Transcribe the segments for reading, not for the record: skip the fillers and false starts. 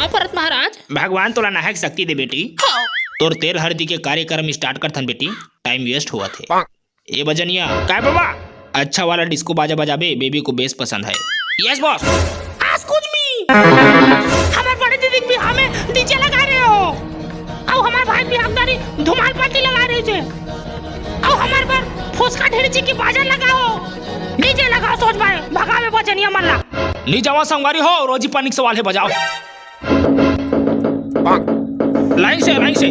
हाँ भरत महाराज। भगवान तोला नाहक शक्ति दे बेटी। हाँ। तोर तेल हल्दी के कार्यक्रम स्टार्ट करथन बेटी, टाइम वेस्ट हुआ थे। ए बजनिया काय बाबा, अच्छा वाला डिस्को बाजा बजाबे, बेबी को बेस पसंद है। Yes boss. आज कुछ भी हमारे बड़े दीदी भी हमें डीजे लगा रहे हो, और हमारे भाई भी हमदारी धुमाल पार्टी लगा रहे थे, और हमारे पर फुसका ढेरी की बाजा लगाओ, डीजे लगाओ, सोच भाई भगावे बजनिया मल्ला। नी जावा संगवारी हो, रोजी पानी के सवाल है, बजाओ लाइन से लाइन से।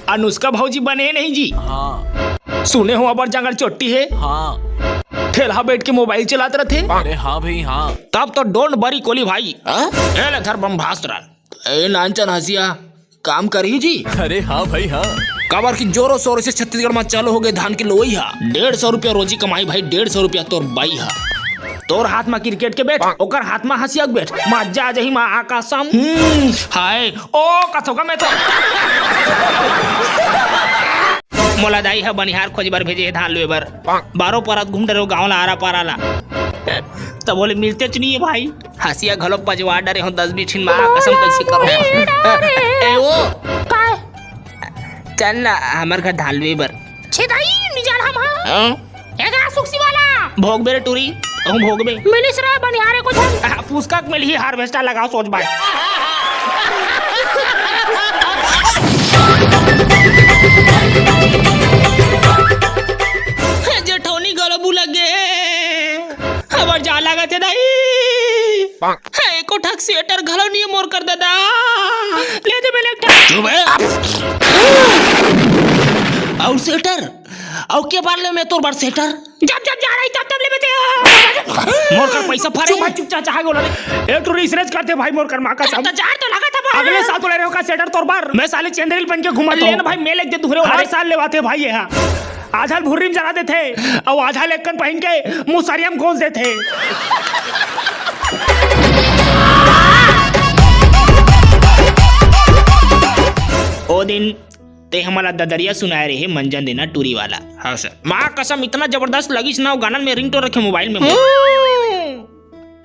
अनुष्का भौजी बने नहीं जी? हाँ। सुने हो अबर जंगल चोटी है? हाँ। ठेला बैठ के मोबाइल चलाते रहते। अरे हाँ भाई हाँ। तब तो डोंट बरी कोली भाई। ए लथर ब्रह्मास्त्र, ए नानचन हसिया काम करी जी। अरे हाँ भाई हाँ। काबर की जोरों शोरों से छत्तीसगढ़ में चालू हो गए धान की लोई हा। 150 रुपया रोजी कमाई भाई, 150 रुपया तोर बाई हा। तोर हाथ में क्रिकेट के बैठ, ओकर हाथ में हंसिया के बैठ, मजा जही मां आकाशम। हाय ओ कथोगा मैं तो मोला दाई है बनिहार खोज बर भेजे धान ले बर, बारो परत घूम डरो गांव ला आरा पारा ला, तब बोले मिलते च नहीं है भाई। हंसिया घलो पजवा डरे हो 10-20 छिन मां कसम कैसे करो। ए वो चल ना हमार घर धान ले बर। छेदाई निजाल हम हां एगा सुक्सी वाला भोग बेरे टूरी हम भोगबे मिलिस रे बनिहारे को धन पुस्का में ही हार्वेस्टर लगाओ, सोच भाई। जेठौनी गलबू लगे खबर जा लगा थे दाई एको ठक स्वेटर घलो नहीं मोर कर दादा ले दे मेले चुप है। और स्वेटर और के बार ले मैं तोर बार स्वेटर जब जब जा रही तब ले बेटे मोर कर पैसा फारे भाई चुप चाचा बोला एक टू रिसर्च करते भाई मोर कर मां का तो जार तो लगा था अगले साल तो ले रहे हो का स्वेटर तोर बार मैं साले चंद्रेल बन के घुमा लेन भाई मेले के दूसरे हर साल लेवाते भाई यहां आधा भुर्री में जला देते और आधा लेकन पहन के मुसरिया में घोंस देते। ओ दिन ते हमारा ददरिया सुनाए रहे मंजन देना टूरी वाला। हाँ सर माँ कसम इतना जबरदस्त लगी ना गाना में रिंग तो रखे मोबाइल में।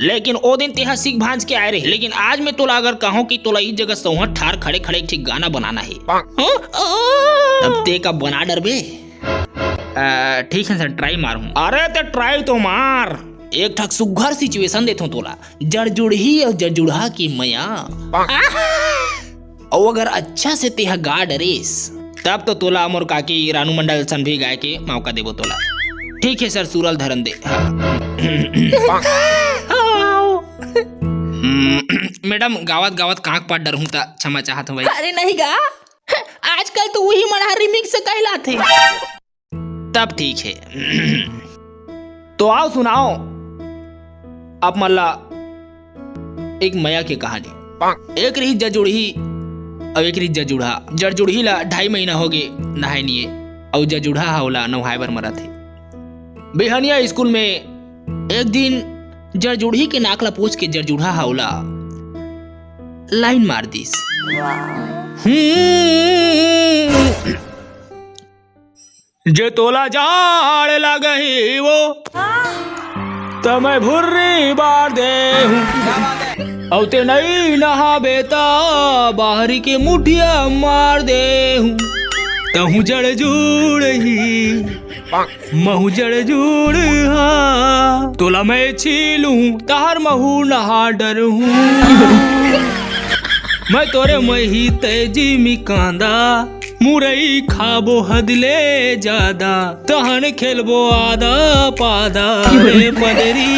लेकिन ओ दिन तेहा सीख भांज के आए रहे, लेकिन आज मैं तोला अगर कहूँ कि तोला इस जगह सोहर ठार खड़े खड़े ठीक गाना बनाना है तब ते का बना डरबे। ठीक है सर ट्राई मारूं। अरे तो ट्राई तो मार। एक ठक सुघर सिचुएशन देता हूँ तोला, जड़ जुड़ही और जड़ जुड़हा की मया, और अगर अच्छा से तेहा गा डरेस तब तो तोला मोर काकी रानू मंडल सन भी गाय के मौका देबो तोला। ठीक है सर सूरल धरन दे। मैडम गावत गावत कांक पाट डर हूँ ता क्षमा चाहत हूँ भाई। अरे नहीं गा, आजकल तो वही मना रिमिक्स से कहलाते। तब ठीक है तो आओ सुनाओ अब मल्ला एक मया की कहानी। एक रही जजुड़ही और एक रही जजुड़ा। जजुड़ही ला 2.5 महीना हो गए नहाए नहीं और जजुड़ा होला नहाए बर मरा थे। बेहनिया स्कूल में एक दिन जजुड़ही के नाक ला पोछ के जजुड़ा होला लाइन मार दिस। जे तोला जाड़ लगही वो तमै भुर्री बार दे और ते नहीं नहा बेता बाहरी के मुठिया मार दे तहु जड़ जुड़ ही महू जड़ जुड़ हाँ तोला मैं छीलू तार महू नहा डर हूँ मैं तोरे मही तेजी मी कांदा मुरई खाबो हदले ज्यादा तहन खेलबो आदा पादा पदरी।